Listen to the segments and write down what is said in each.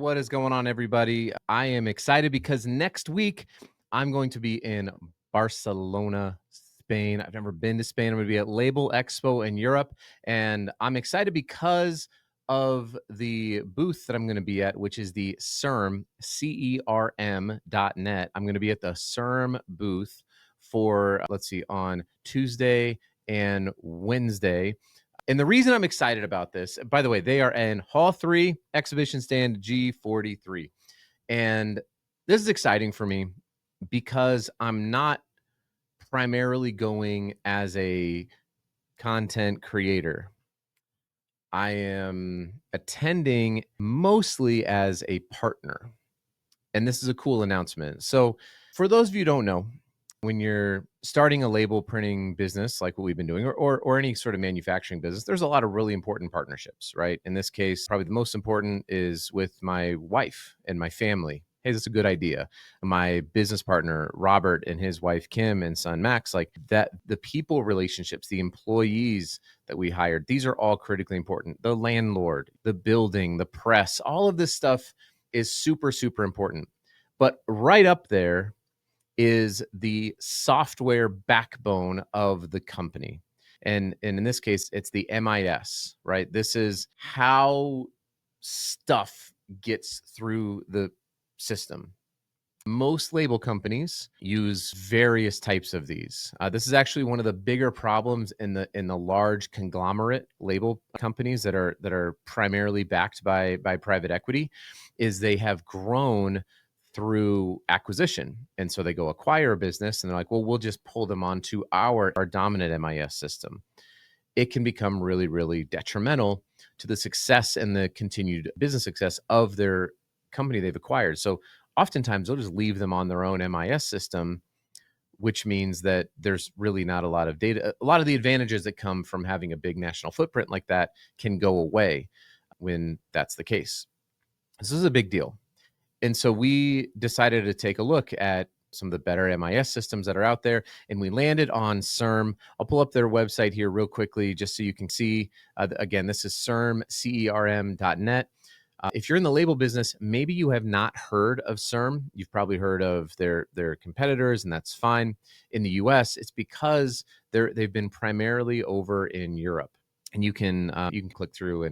What is going on, everybody? I am excited because next week I'm going to be in Barcelona, Spain. I've never been to Spain. I'm going to be at Label Expo in Europe. And I'm excited because of the booth that I'm going to be at, which is the CERM, CERM.net. I'm going to be at the CERM booth for, let's see, on Tuesday and Wednesday. And the reason I'm excited about this, by the way, they are in Hall 3, Exhibition Stand G43. And this is exciting for me because I'm not primarily going as a content creator. I am attending mostly as a partner. And this is a cool announcement. So, for those of you who don't know, when you're starting a label printing business like what we've been doing, or any sort of manufacturing business, there's a lot of really important partnerships, right? In this case, probably the most important is with my wife and my family. Hey, that's a good idea. My business partner, Robert, and his wife, Kim, and son, Max, like that, the people relationships, the employees that we hired, these are all critically important. The landlord, the building, the press, all of this stuff is super, super important. But right up there is the software backbone of the company. And in this case, it's the MIS, right? This is how stuff gets through the system. Most label companies use various types of these. This is actually one of the bigger problems in the large conglomerate label companies that are primarily backed by private equity, is they have grown through acquisition, and so they go acquire a business, and they're like, well, we'll just pull them onto our dominant MIS system. It can become really, really detrimental to the success and the continued business success of their company they've acquired. So oftentimes they'll just leave them on their own MIS system, which means that there's really not a lot of data. A lot of the advantages that come from having a big national footprint like that can go away when that's the case. This is a big deal. And so we decided to take a look at some of the better MIS systems that are out there, and we landed on CERM. I'll pull up their website here real quickly just so you can see. Again, this is CERM, CERM.net. If you're in the label business, maybe you have not heard of CERM. You've probably heard of their competitors, and that's fine. In the US, it's because they've been primarily over in Europe. And you can click through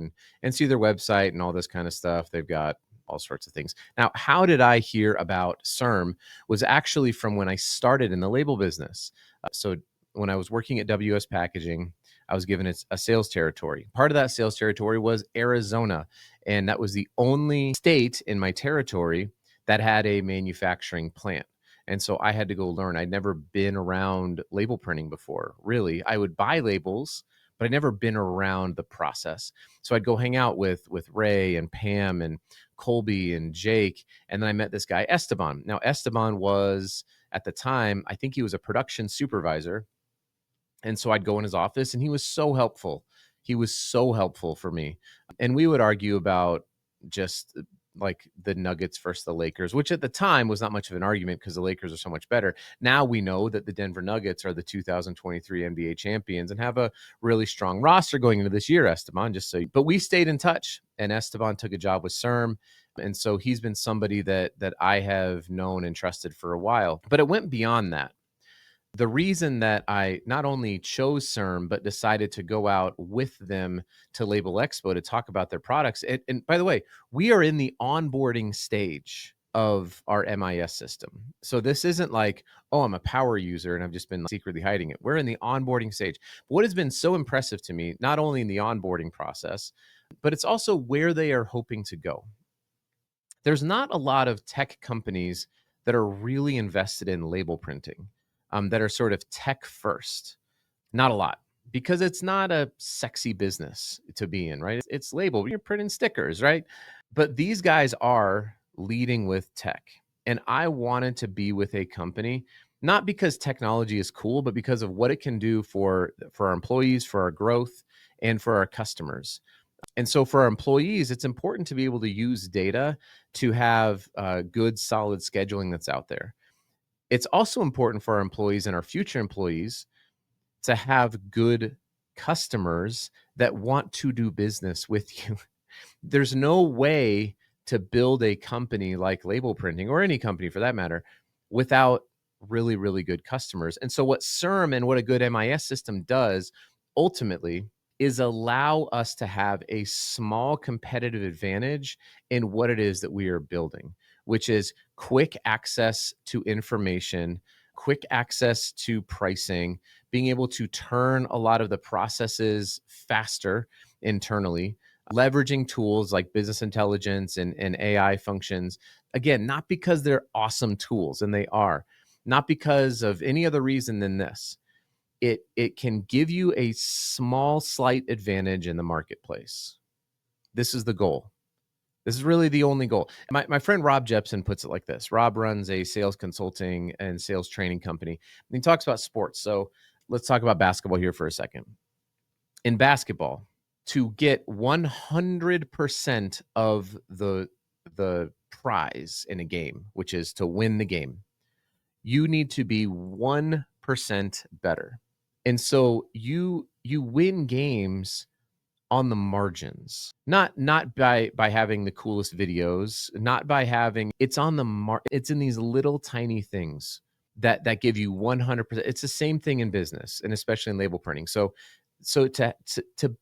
and see their website and all this kind of stuff. They've got all sorts of things. Now, how did I hear about CERM? Was actually from when I started in the label business. So when I was working at WS Packaging, I was given a sales territory. Part of that sales territory was Arizona, and that was the only state in my territory that had a manufacturing plant. And so I had to go learn. I'd never been around label printing before, really. I would buy labels, but I'd never been around the process. So I'd go hang out with Ray and Pam and Colby and Jake. And then I met this guy, Esteban. Now, Esteban was, at the time, I think he was a production supervisor. And so I'd go in his office, and he was so helpful. He was so helpful for me. And we would argue about just like the Nuggets versus the Lakers, which at the time was not much of an argument because the Lakers are so much better. Now we know that the Denver Nuggets are the 2023 NBA champions and have a really strong roster going into this year, Esteban, but we stayed in touch, and Esteban took a job with CERM. And so he's been somebody that I have known and trusted for a while, but it went beyond that. The reason that I not only chose CERM, but decided to go out with them to Label Expo to talk about their products. And by the way, we are in the onboarding stage of our MIS system. So this isn't like, oh, I'm a power user and I've just been secretly hiding it. We're in the onboarding stage. What has been so impressive to me, not only in the onboarding process, but it's also where they are hoping to go. There's not a lot of tech companies that are really invested in label printing. That are sort of tech first. Not a lot, because it's not a sexy business to be in, right? It's label. You're printing stickers, right? But these guys are leading with tech. And I wanted to be with a company, not because technology is cool, but because of what it can do for our employees, for our growth, and for our customers. And so for our employees, it's important to be able to use data to have good, solid scheduling that's out there. It's also important for our employees and our future employees to have good customers that want to do business with you. There's no way to build a company like label printing, or any company for that matter, without really, really good customers. And so what CERM and what a good MIS system does ultimately is allow us to have a small competitive advantage in what it is that we are building, which is quick access to information, quick access to pricing, being able to turn a lot of the processes faster internally, leveraging tools like business intelligence and AI functions. Again, not because they're awesome tools, and they are, not because of any other reason than this. It can give you a small, slight advantage in the marketplace. This is the goal. This is really the only goal. My friend Rob Jepson puts it like this. Rob runs a sales consulting and sales training company, and he talks about sports. So let's talk about basketball here for a second. In basketball, to get 100% of the prize in a game, which is to win the game, you need to be 1% better. And so you win games on the margins, not by having the coolest videos, not by having, it's on the it's in these little tiny things that give you 100%. It's the same thing in business, and especially in label printing. So to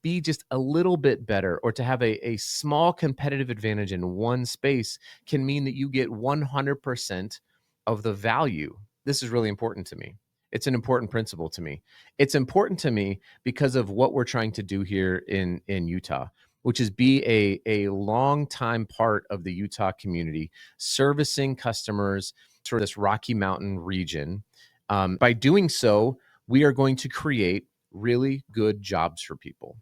be just a little bit better, or to have a small competitive advantage in one space, can mean that you get 100% of the value. This is really important to me. It's an important principle to me. It's important to me because of what we're trying to do here in Utah, which is be a long time part of the Utah community, servicing customers through this Rocky Mountain region. By doing so, we are going to create really good jobs for people.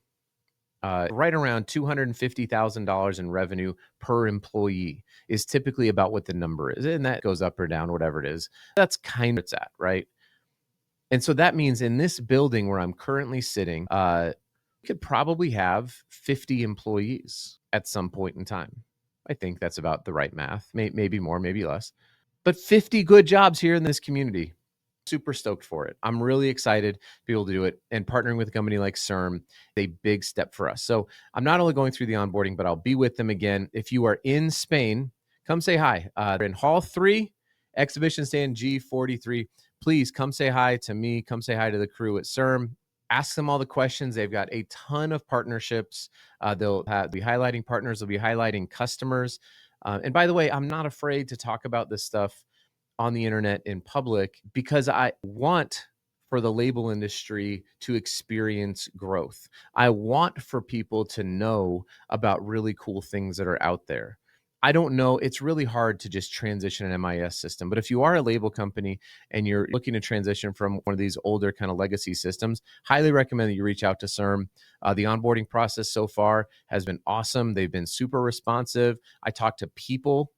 Right around $250,000 in revenue per employee is typically about what the number is. And that goes up or down, whatever it is. That's kind of what's at, right? And so that means in this building where I'm currently sitting, we could probably have 50 employees at some point in time. I think that's about the right math. Maybe more, maybe less. But 50 good jobs here in this community. Super stoked for it. I'm really excited to be able to do it. And partnering with a company like CERM is a big step for us. So I'm not only going through the onboarding, but I'll be with them again. If you are in Spain, come say hi. They're in Hall 3, Exhibition Stand G43. Please come say hi to me. Come say hi to the crew at CERM. Ask them all the questions. They've got a ton of partnerships. They'll be highlighting partners. They'll be highlighting customers. And by the way, I'm not afraid to talk about this stuff on the internet in public, because I want for the label industry to experience growth. I want for people to know about really cool things that are out there. I don't know, it's really hard to just transition an MIS system, but if you are a label company and you're looking to transition from one of these older kind of legacy systems, highly recommend that you reach out to CERM. The onboarding process so far has been awesome. They've been super responsive. I talk to people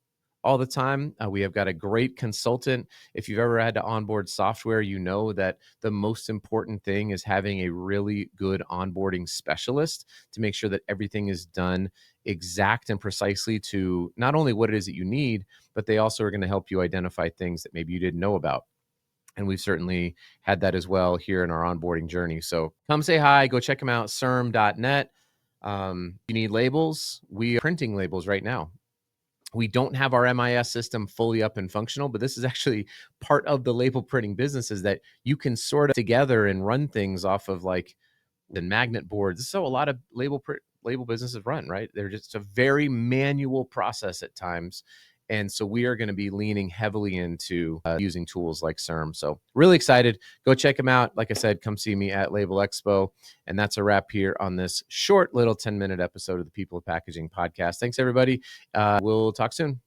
all the time. We have got a great consultant. If you've ever had to onboard software, you know that the most important thing is having a really good onboarding specialist to make sure that everything is done exact and precisely to not only what it is that you need, but they also are going to help you identify things that maybe you didn't know about. And we've certainly had that as well here in our onboarding journey. So come say hi, go check them out, CERM.net. You need labels. We are printing labels right now. We don't have our MIS system fully up and functional, but this is actually part of the label printing business, is that you can sort of together and run things off of like the magnet boards. So a lot of label businesses run, right? They're just a very manual process at times. And so we are going to be leaning heavily into using tools like CERM. So really excited. Go check them out. Like I said, come see me at Label Expo. And that's a wrap here on this short little 10-minute episode of the People of Packaging podcast. Thanks, everybody. We'll talk soon.